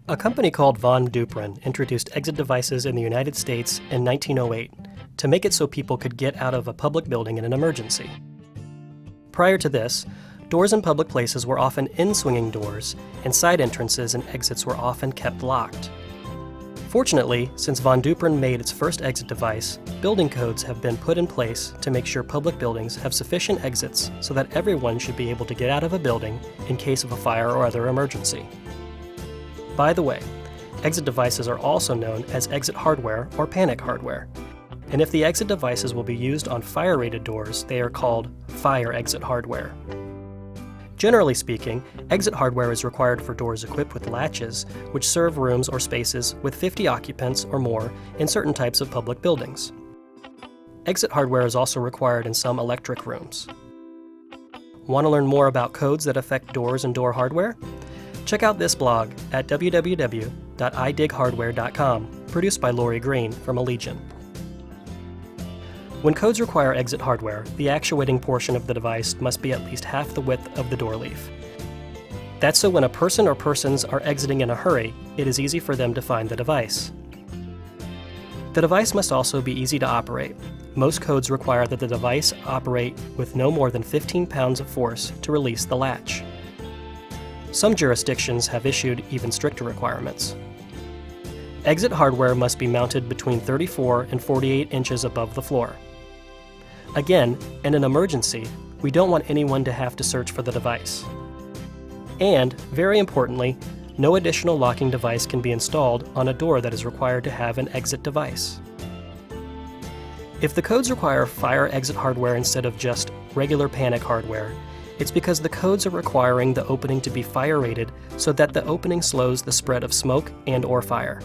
A company called Von Duprin introduced exit devices in the United States in 1908 to make it so people could get out of a public building in an emergency. Prior to this, doors in public places were often in-swinging doors, and side entrances and exits were often kept locked. Fortunately, since Von Duprin made its first exit device, building codes have been put in place to make sure public buildings have sufficient exits so that everyone should be able to get out of a building in case of a fire or other emergency. By the way, exit devices are also known as exit hardware or panic hardware. And if the exit devices will be used on fire-rated doors, they are called fire exit hardware. Generally speaking, exit hardware is required for doors equipped with latches, which serve rooms or spaces with 50 occupants or more in certain types of public buildings. Exit hardware is also required in some electric rooms. Want to learn more about codes that affect doors and door hardware? Check out this blog at www.idighardware.com, produced by Lori Green from Allegiant. When codes require exit hardware, the actuating portion of the device must be at least half the width of the door leaf. That's so when a person or persons are exiting in a hurry, it is easy for them to find the device. The device must also be easy to operate. Most codes require that the device operate with no more than 15 pounds of force to release the latch. Some jurisdictions have issued even stricter requirements. Exit hardware must be mounted between 34 and 48 inches above the floor. Again, in an emergency, we don't want anyone to have to search for the device. And, very importantly, no additional locking device can be installed on a door that is required to have an exit device. If the codes require fire exit hardware instead of just regular panic hardware, it's because the codes are requiring the opening to be fire-rated so that the opening slows the spread of smoke and/or fire.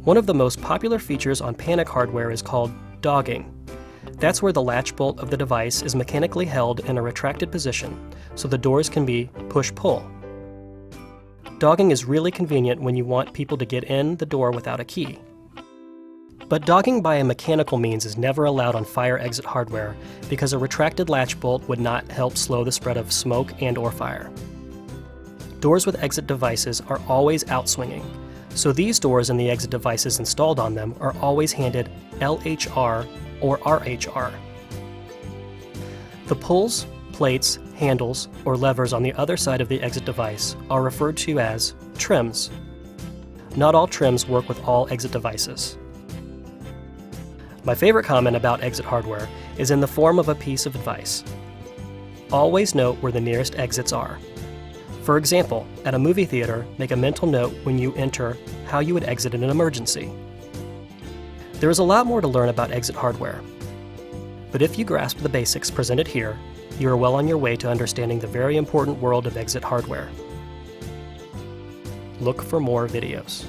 One of the most popular features on panic hardware is called dogging. That's where the latch bolt of the device is mechanically held in a retracted position, so the doors can be push-pull. Dogging is really convenient when you want people to get in the door without a key. But dogging by a mechanical means is never allowed on fire exit hardware because a retracted latch bolt would not help slow the spread of smoke and/or fire. Doors with exit devices are always outswinging, so these doors and the exit devices installed on them are always handed LHR or RHR. The pulls, plates, handles, or levers on the other side of the exit device are referred to as trims. Not all trims work with all exit devices. My favorite comment about exit hardware is in the form of a piece of advice. Always note where the nearest exits are. For example, at a movie theater, make a mental note when you enter how you would exit in an emergency. There is a lot more to learn about exit hardware, but if you grasp the basics presented here, you are well on your way to understanding the very important world of exit hardware. Look for more videos.